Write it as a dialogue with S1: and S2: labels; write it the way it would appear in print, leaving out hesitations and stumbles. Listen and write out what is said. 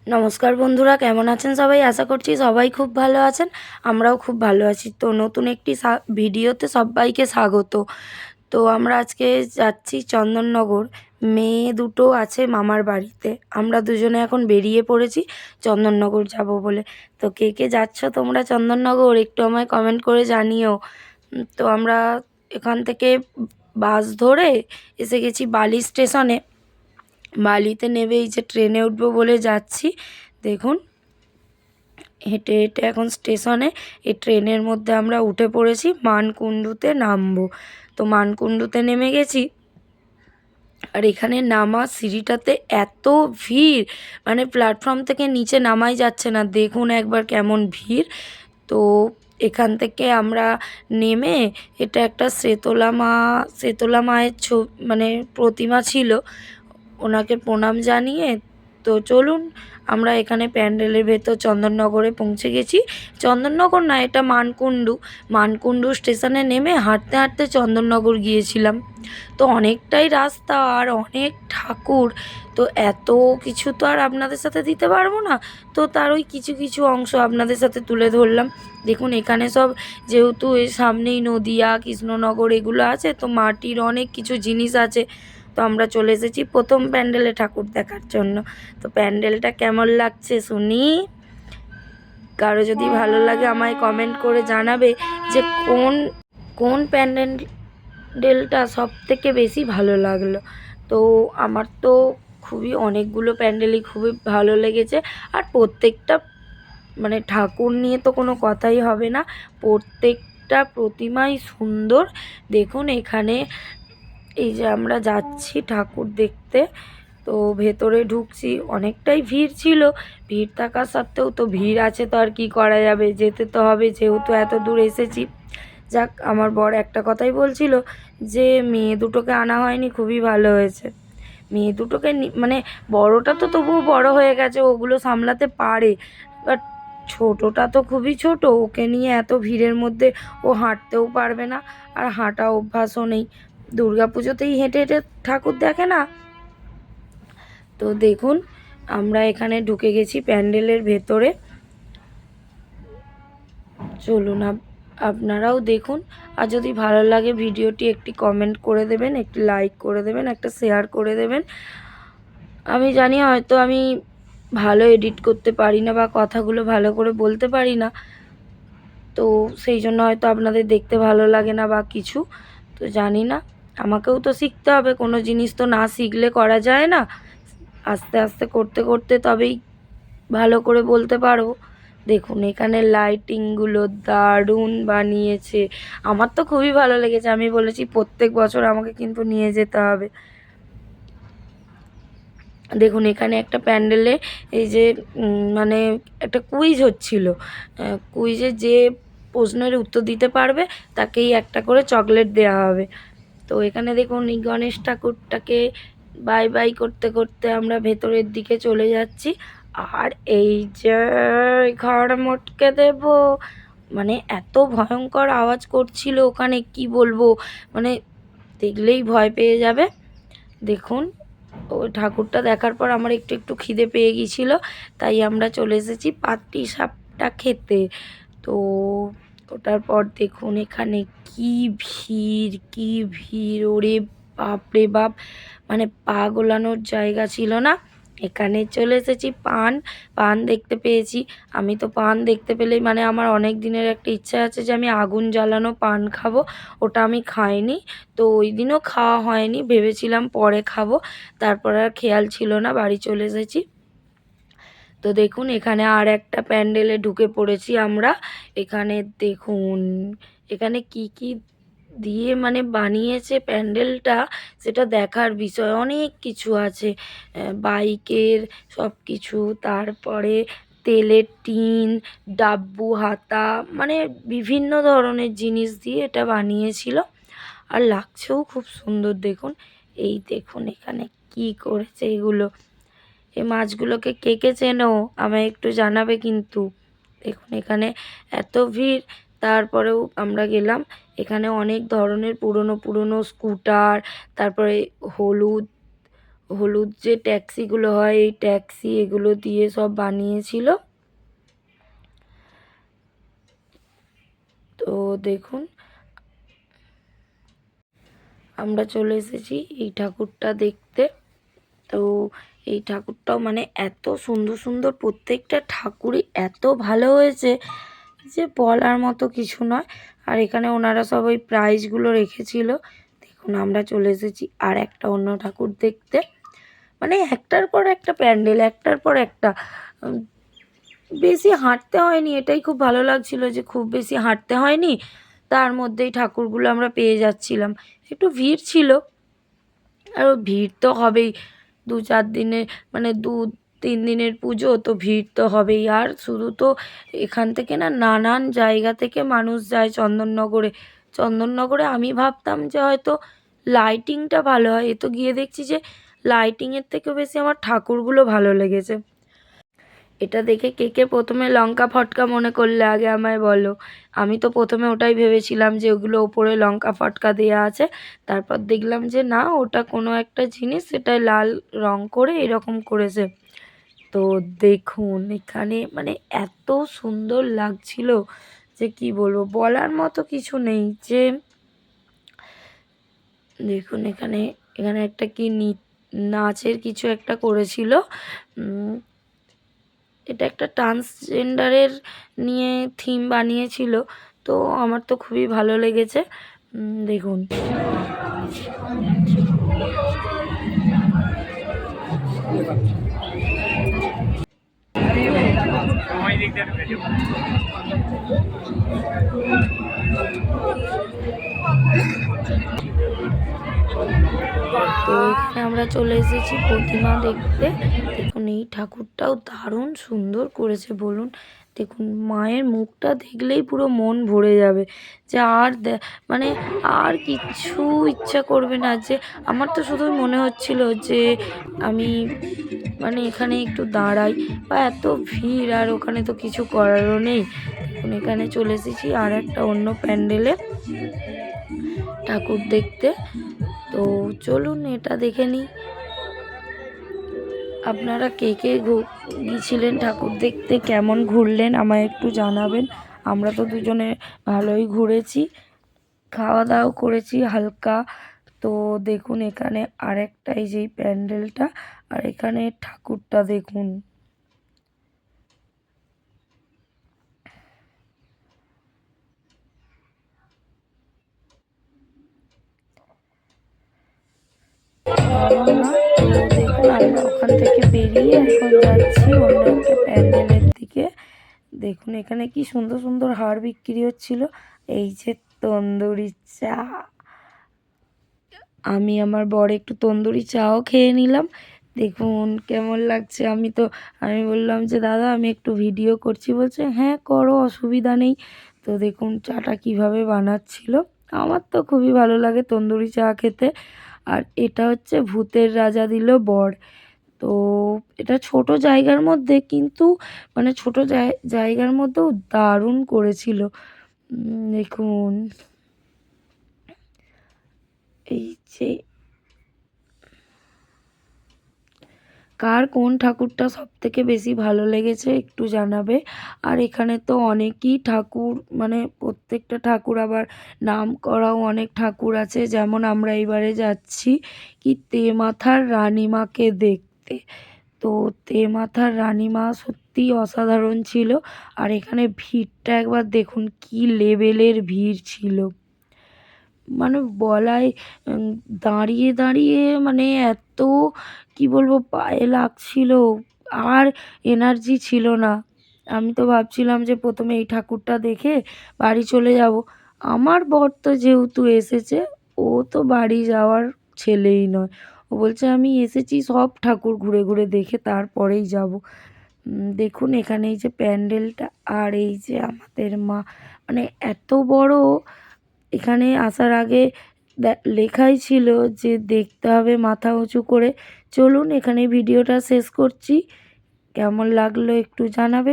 S1: নমস্কার বন্ধুরা, কেমন আছেন সবাই? আশা করছি সবাই খুব ভালো আছেন। আমরাও খুব ভালো আছি। তো নতুন একটি ভিডিওতে সবাইকে স্বাগত। তো আমরা আজকে যাচ্ছি চন্দননগর। মেয়ে দুটো আছে মামার বাড়িতে। আমরা দুজনে এখন বেরিয়ে পড়েছি চন্দননগর যাব বলে। তো কে কে যাচ্ছ তোমরা চন্দননগর একটু আমায় কমেন্ট করে জানিও। তো আমরা এখান থেকে বাস ধরে এসে গেছি বালি স্টেশনে। বালিতে নেমে এই যে ট্রেনে উঠবো বলে যাচ্ছি। দেখুন, হেঁটে হেঁটে এখন স্টেশনে এই ট্রেনের মধ্যে আমরা উঠে পড়েছি, মানকুণ্ডুতে নামবো। তো মানকুণ্ডুতে নেমে গেছি। আর এখানে নামা সিঁড়িটাতে এত ভিড়, মানে প্ল্যাটফর্ম থেকে নিচে নামাই যাচ্ছে না। দেখুন একবার কেমন ভিড়। তো এখান থেকে আমরা নেমে, এটা একটা শেতলা মায়ের মানে প্রতিমা ছিল, ওনাকে প্রণাম জানিয়ে তো চলুন আমরা এখানে প্যান্ডেলের ভেতর চন্দননগরে পৌঁছে গেছি। চন্দননগর না, এটা মানকুণ্ডু স্টেশনে নেমে হাঁটতে হাঁটতে চন্দননগর গিয়েছিলাম। তো অনেকটাই রাস্তা আর অনেক ঠাকুর। তো এত কিছু তো আর আপনাদের সাথে দিতে পারবো না। তো তার ওই কিছু কিছু অংশ আপনাদের সাথে তুলে ধরলাম। দেখুন এখানে সব, যেহেতু এর সামনেই নদিয়া কৃষ্ণনগর এগুলো আছে, তো মাটির অনেক কিছু জিনিস আছে। তো আমরা চলে এসেছি প্রথম প্যান্ডেলে ঠাকুর দেখার জন্য। তো প্যান্ডেলটা কেমন লাগছে শুনি। কারো যদি ভালো লাগে আমায় কমেন্ট করে জানাবে যে কোন কোন প্যান্ডেলটা সব থেকে বেশি ভালো লাগলো। তো আমার তো অনেকগুলো প্যান্ডেলই খুবই ভালো লেগেছে। আর প্রত্যেকটা, মানে ঠাকুর নিয়ে তো কোনো কথাই হবে না, প্রত্যেকটা প্রতিমাই সুন্দর। দেখুন এখানে এই যে আমরা যাচ্ছি ঠাকুর দেখতে, তো ভেতরে ঢুকছি, অনেকটাই ভিড় ছিল। ভিড় থাকা সত্ত্বেও তো ভিড় আছে, তো আর কি করা যাবে, যেতে তো হবে যেহেতু এত দূর এসেছি। যাক, আমার বর একটা কথাই বলছিল যে মেয়ে দুটোকে আনা হয়নি, খুবই ভালো হয়েছে। মেয়ে দুটোকে মানে বড়টা তো তবুও বড় হয়ে গেছে, ওগুলো সামলাতে পারে, বাট ছোটটা তো খুবই ছোট, ওকে নিয়ে এত ভিড়ের মধ্যে ও হাঁটতেও পারবে না, আর হাঁটা অভ্যাসও নেই। দুর্গাপুজোতেই হেঁটে হেঁটে ঠাকুর দেখে না। তো দেখুন আমরা এখানে ঢুকে গেছি প্যান্ডেলের ভেতরে। চলুন আপনারাও দেখুন। আর যদি ভালো লাগে ভিডিওটি একটি কমেন্ট করে দেবেন, একটি লাইক করে দেবেন, একটা শেয়ার করে দেবেন। আমি জানি হয়তো আমি ভালো এডিট করতে পারি না বা কথাগুলো ভালো করে বলতে পারি না, তো সেই জন্য হয়তো আপনাদের দেখতে ভালো লাগে না বা কিছু, তো জানি না। আমাকেও তো শিখতে হবে, কোনো জিনিস তো না শিখলে করা যায় না। আস্তে আস্তে করতে করতে তবেই ভালো করে বলতে পারবো। দেখুন এখানে লাইটিংগুলো দারুণ বানিয়েছে, আমার তো খুবই ভালো লেগেছে। আমি বলেছি প্রত্যেক বছর আমাকে কিন্তু নিয়ে যেতে হবে। দেখুন এখানে একটা প্যান্ডেলে এই যে মানে একটা কুইজ হচ্ছিল। কুইজে যে প্রশ্নের উত্তর দিতে পারবে তাকেই একটা করে চকলেট দেওয়া হবে। তো এখানে দেখুন এই গণেশ ঠাকুরটাকে বাই বাই করতে করতে আমরা ভেতরের দিকে চলে যাচ্ছি। আর এই যে ঘাড় মটকে দেব, মানে এত ভয়ঙ্কর আওয়াজ করছিল ওখানে, কি বলবো, মানে দেখলেই ভয় পেয়ে যাবে। দেখুন ওই ঠাকুরটা দেখার পর আমার একটু একটু খিদে পেয়ে গিয়েছিল, তাই আমরা চলে এসেছি পাটি সাপটা খেতে। তো ওটার পর দেখুন এখানে কি ভিড়, ওরে বাপ রে বাপ, মানে পা গোলানোর জায়গা ছিল না। এখানে চলে এসেছি পান দেখতে পেয়েছি। আমি তো পান দেখতে পেলেই, মানে আমার অনেক দিনের একটা ইচ্ছা আছে যে আমি আগুন জ্বালানো পান খাবো। ওটা আমি খাইনি, তো ওই দিনও খাওয়া হয়নি, ভেবেছিলাম পরে খাবো, তারপর আর খেয়াল ছিল না, বাড়ি চলে এসেছি। তো দেখুন এখানে আর একটা প্যান্ডেলে ঢুকে পড়েছি আমরা। এখানে দেখুন এখানে কি কি দিয়ে মানে বানিয়েছে প্যান্ডেলটা, সেটা দেখার বিষয়। অনেক কিছু আছে, বাইকের সব কিছু, তারপরে তেলের টিন, ডাব্বু হাতা, মানে বিভিন্ন ধরনের জিনিস দিয়ে এটা বানিয়েছিল। আর লাগছেও খুব সুন্দর। দেখুন এই দেখুন এখানে কি করেছে এগুলো। এই মাছগুলোকে কে কে চেনো আমায় একটু জানাবে কিন্তু। দেখুন এখানে এত ভিড়, তারপরেও আমরা গেলাম। এখানে অনেক ধরনের পুরনো পুরনো স্কুটার, তারপরে হলুদ হলুদ যে ট্যাক্সিগুলো হয়, এই ট্যাক্সি এগুলো দিয়ে সব বানিয়েছিল। তো দেখুন আমরা চলে এসেছি এই ঠাকুরটা দেখতে। তো এই ঠাকুরটাও মানে এত সুন্দর সুন্দর, প্রত্যেকটা ঠাকুরই এত ভালো হয়েছে যে বলার মতো কিছু নয়। আর এখানে ওনারা সব ওই প্রাইজগুলো রেখেছিল। দেখুন আমরা চলে এসেছি আর একটা অন্য ঠাকুর দেখতে। মানে একটার পর একটা প্যান্ডেল, একটার পর একটা। বেশি হাঁটতে হয়নি, এটাই খুব ভালো লাগছিল যে খুব বেশি হাঁটতে হয়নি, তার মধ্যেই ঠাকুরগুলো আমরা পেয়ে যাচ্ছিলাম। একটু ভিড় ছিল, আর ভিড় তো হবেই, 2-4 দিনে মানে 2-3 দিনের পুজো, তো ভিড় তো হবেই। আর শুধু তো এখান থেকে না, নানান জায়গা থেকে মানুষ যায় চন্দননগরে। চন্দননগরে আমি ভাবতাম যে হয়তো লাইটিংটা ভালো হয়, এ তো গিয়ে দেখছি যে লাইটিংয়ের থেকেও বেশি আমার ঠাকুরগুলো ভালো লেগেছে। এটা দেখে কে কে প্রথমে লঙ্কা ফটকা মনে করলে আগে আমায় বলো। আমি তো প্রথমে ওটাই ভেবেছিলাম যে ওগুলো ওপরে লঙ্কা ফটকা দেওয়া আছে, তারপর দেখলাম যে না, ওটা কোনো একটা জিনিস, সেটাই লাল রং করে এরকম করেছে। তো দেখুন এখানে মানে এত সুন্দর লাগছিল যে কি বলবো, বলার মতো কিছু নেই। যে দেখুন এখানে এখানে একটা কি নাচের কিছু একটা করেছিল। এটা একটা ট্রান্সজেন্ডারের নিয়ে থিম বানিয়েছিল। তো আমার তো খুবই ভালো লেগেছে। দেখুন তো এখানে আমরা চলে এসেছি প্রতিমা দেখতে। দেখুন এই ঠাকুরটাও দারুণ সুন্দর করেছে বলুন। দেখুন মায়ের মুখটা দেখলেই পুরো মন ভরে যাবে, যে আর মানে আর কিচ্ছু ইচ্ছা করবে না। যে আমার তো শুধু মনে হচ্ছিল যে আমি মানে এখানে একটু দাঁড়াই, বা এত ভিড়, আর ওখানে তো কিছু করারও নেই। দেখুন এখানে চলে এসেছি আর একটা অন্য প্যান্ডেলে ঠাকুর দেখতে। তো চলুন এটা দেখে নিই। আপনারা কে কে গিয়েছিলেন ঠাকুর দেখতে, কেমন ঘুরলেন আমায় একটু জানাবেন। আমরা তো দুজনে ভালোই ঘুরেছি, খাওয়া দাওয়া করেছি হালকা। তো দেখুন এখানে আরেকটা এই যে প্যান্ডেলটা, আর এখানে ঠাকুরটা দেখুন। দারুণ না? তো দেখুন আমরা ওখান থেকে বেরিয়ে এখন যাচ্ছি অন্য একটা প্যান্ডেলের দিকে। দেখুন এখানে কি সুন্দর সুন্দর হার বিক্রি হচ্ছিল। এই যে তন্দুরি চা, আমি আমার বর একটু তন্দুরি চাও খেয়ে নিলাম। দেখুন কেমন লাগছে। আমি বললাম যে দাদা আমি একটু ভিডিও করছি, বলছে হ্যাঁ করো, অসুবিধা নেই। তো দেখুন চাটা কিভাবে বানাচ্ছিল। আমার তো খুবই ভালো লাগে তন্দুরি চা খেতে। আর এটা হচ্ছে ভূতের রাজা দিল বর। তো এটা ছোট জায়গার মধ্যে, কিন্তু মানে ছোট জায়গার মধ্যেও দারুণ করেছিল। দেখুন এই যে কার কোন ঠাকুরটা সবথেকে বেশি ভালো লেগেছে একটু জানাবে। আর এখানে তো অনেকই ঠাকুর, মানে প্রত্যেকটা ঠাকুর আবার নাম করাও অনেক ঠাকুর আছে। যেমন আমরা এবারে যাচ্ছি কি তেমাথার রানীমাকে দেখতে। তো তেমাথার রানীমা সত্যিই অসাধারণ ছিল। আর এখানে ভিড়টা একবার দেখুন, কি লেভেলের ভিড় ছিল, মানে বলাই দাঁড়িয়ে দাঁড়িয়ে মানে এত কি বলবো, পায়ে লাগছিল, আর এনার্জি ছিল না। আমি তো ভাবছিলাম যে প্রথমে এই ঠাকুরটা দেখে বাড়ি চলে যাব। আমার বর তো যেহেতু এসেছে, ও তো বাড়ি যাওয়ার ছেলেই নয়। ও বলছে আমি এসেছি সব ঠাকুর ঘুরে ঘুরে দেখে তারপরেই যাব। দেখুন এখানে এই যে প্যান্ডেলটা, আর এই যে আমাদের মা, মানে এত বড়। এখানে আসার আগে লেখাই ছিল যে দেখতে হবে মাথা উঁচু করে। চলুন এখানে ভিডিওটা শেষ করছি। কেমন লাগলো একটু জানাবেন।